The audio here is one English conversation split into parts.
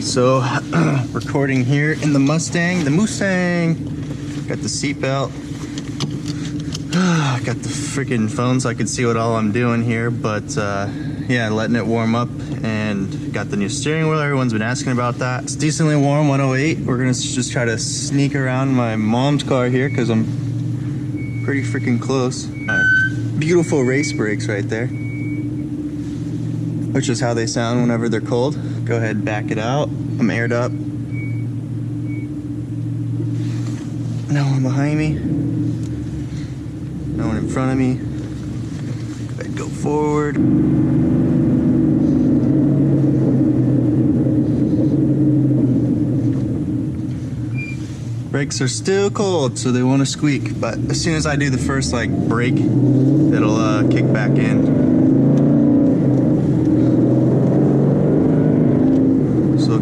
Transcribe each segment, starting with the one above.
So, recording here in the Mustang. Got the seat belt. Got the freaking phone so I can see what all I'm doing here. But yeah, letting it warm up, and got the new steering wheel. Everyone's been asking about that. It's decently warm, 108. We're gonna just try to sneak around my mom's car here because I'm pretty freaking close. Beautiful race brakes right there, which is how they sound whenever they're cold. Go ahead and back it out. I'm aired up. No one behind me. No one in front of me. Go ahead, go forward. Brakes are still cold, so they want to squeak. But as soon as I do the first brake, it'll kick back in.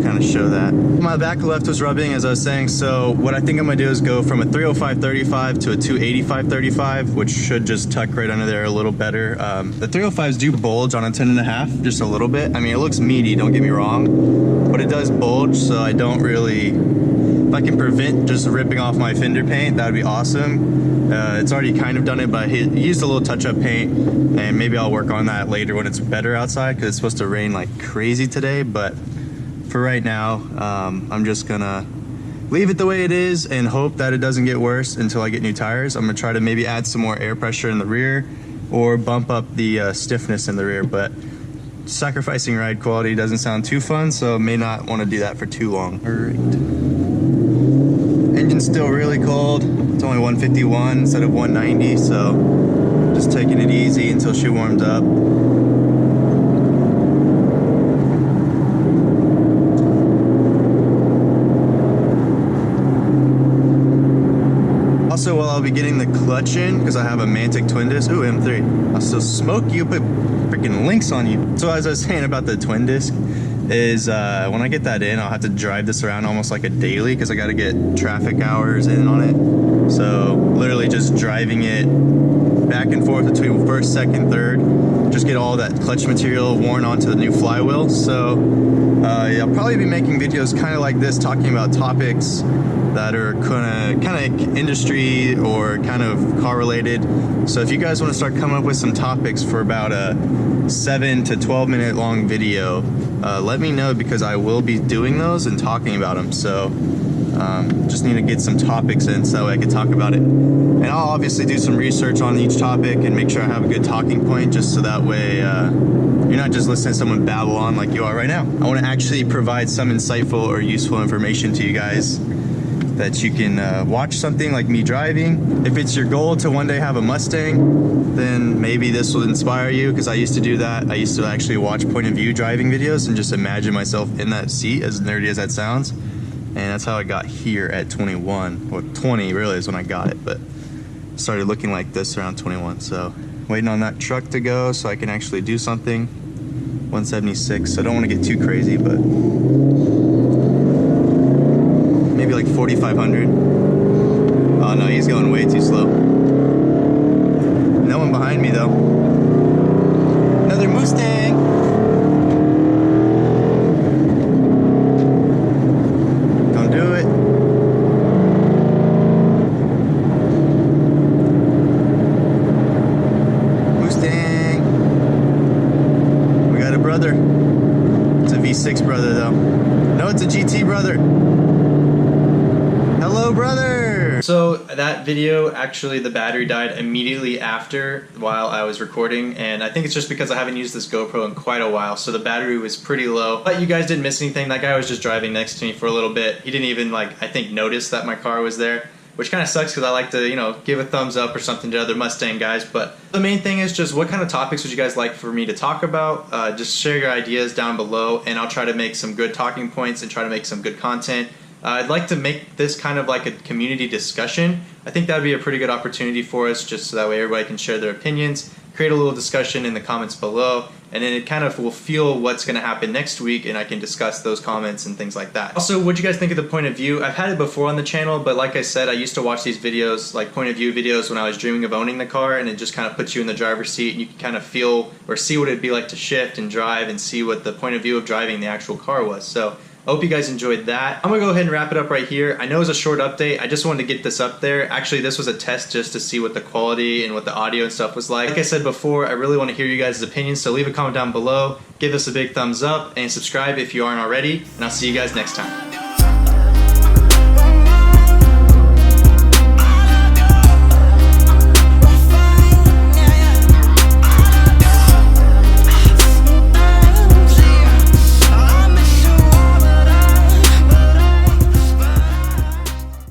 Kind of show that. My back left was rubbing, as I was saying, so what I think I'm gonna do is go from a 305/35 to a 285/35, which should just tuck right under there a little better. The 305s do bulge on a 10.5, just a little bit. I mean, it looks meaty, don't get me wrong, but it does bulge, so I don't really, if I can prevent just ripping off my fender paint, that would be awesome. It's already kind of done it, but I used a little touch-up paint, and maybe I'll work on that later when it's better outside, because it's supposed to rain like crazy today. But for right now, I'm just gonna leave it the way it is and hope that it doesn't get worse until I get new tires. I'm gonna try to maybe add some more air pressure in the rear or bump up the stiffness in the rear, but sacrificing ride quality doesn't sound too fun, so may not want to do that for too long. All right. Engine's still really cold. It's only 151 instead of 190, so just taking it easy until she warms up. Also, while I'll be getting the clutch in, because I have a Mantic twin disc. Ooh, M3. I'll still smoke you, put freaking links on you. So as I was saying about the twin disc, is when I get that in, I'll have to drive this around almost like a daily, because I got to get traffic hours in on it. So literally just driving it back and forth between first, second, third, just get all that clutch material worn onto the new flywheel. So yeah, I'll probably be making videos kind of like this, talking about topics that are kind of industry or kind of car related. So if you guys want to start coming up with some topics for about a 7 to 12 minute long video, let me know, because I will be doing those and talking about them. So just need to get some topics in so that way I can talk about it. And I'll obviously do some research on each topic and make sure I have a good talking point, just so that way you're not just listening to someone babble on like you are right now. I want to actually provide some insightful or useful information to you guys, that you can watch something like me driving. If it's your goal to one day have a Mustang, then maybe this will inspire you, because I used to do that. I used to actually watch point of view driving videos and just imagine myself in that seat, as nerdy as that sounds. And that's how I got here at 21, or 20 really is when I got it, but started looking like this around 21. So waiting on that truck to go so I can actually do something. 176, so I don't want to get too crazy, but maybe like 4,500. Oh no, he's going way too slow. No one behind me though. Another Mustang. Don't do it. Mustang. We got a brother. It's a V6 brother though. No, it's a GT brother. Hello, brother! So that video, actually the battery died immediately after while I was recording, and I think it's just because I haven't used this GoPro in quite a while, so the battery was pretty low. But you guys didn't miss anything. That guy was just driving next to me for a little bit. He didn't even I think notice that my car was there, which kind of sucks, because I like to, give a thumbs up or something to other Mustang guys. But the main thing is just, what kind of topics would you guys like for me to talk about? Just share your ideas down below, and I'll try to make some good talking points and try to make some good content. I'd like to make this kind of like a community discussion. I think that would be a pretty good opportunity for us, just so that way everybody can share their opinions, create a little discussion in the comments below, and then it kind of will feel what's going to happen next week, and I can discuss those comments and things like that. Also, what do you guys think of the point of view? I've had it before on the channel, but like I said, I used to watch these videos, like point of view videos, when I was dreaming of owning the car, and it just kind of puts you in the driver's seat, and you can kind of feel or see what it'd be like to shift and drive and see what the point of view of driving the actual car was. So I hope you guys enjoyed that. I'm gonna go ahead and wrap it up right here. I know it's a short update. I just wanted to get this up there. Actually, this was a test just to see what the quality and what the audio and stuff was like. Like I said before, I really want to hear you guys' opinions, so leave a comment down below, give us a big thumbs up, and subscribe if you aren't already, and I'll see you guys next time.